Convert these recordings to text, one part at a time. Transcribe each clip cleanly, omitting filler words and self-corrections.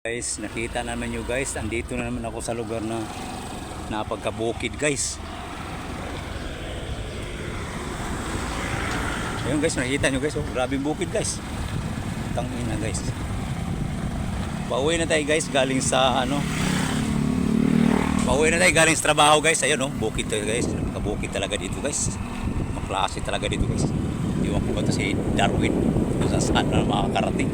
Guys, nakita naman nyo guys, andito na naman ako sa lugar na napagkabukid guys. Ayun guys, nakita nyo guys, oh, grabing bukid guys. Tangina guys. Pauwi na tayo guys, galing sa ano. Pauwi na tayo galing sa trabaho guys. Ayun oh, bukid tayo guys. Nakabukid talaga dito guys. Maklase talaga dito guys. Iwan ko ba ito si Darwin kung saan na makakarating.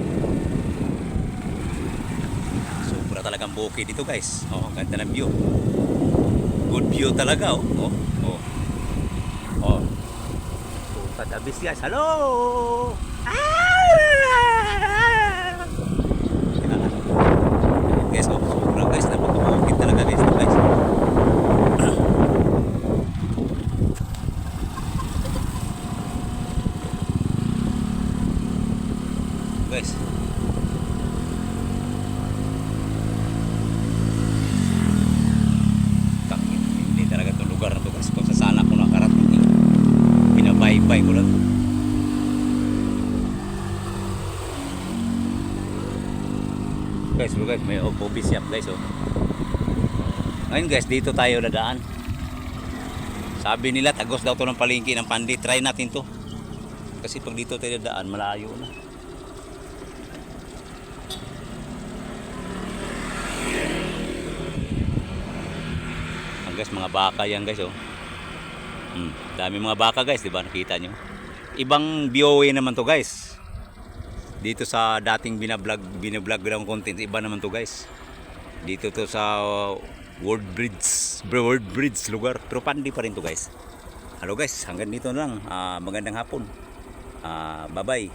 Sobra talagang bukid dito guys. Oh, ganda ng view. Good view talaga oh. Oh. Oh. Patabis guys. Hello! Guys, oh, sobrang guys, napakabukid talaga guys. Guys. Hindi talaga itong lugar na ito guys. Kung saan ako nakarating, binabaybay ko lang. Guys, may coffee shop guys oh. Ngayon guys, dito tayo dadaan. Sabi nila tagos daw to ng palengke ng Pandi. Try natin to. Kasi pag dito tayo dadaan, malayo na. Guys, mga baka yan guys oh. Dami mga baka guys, di ba? Nakita nyo. Ibang BOA naman to guys. Dito sa dating binablog ng content, iba naman to guys. Dito to sa World Bridge lugar. Pero Pandi pa rin to guys. Hello guys, hanggang dito na lang. Magandang hapon. Bye bye.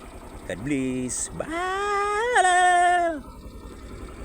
God bless. Bye.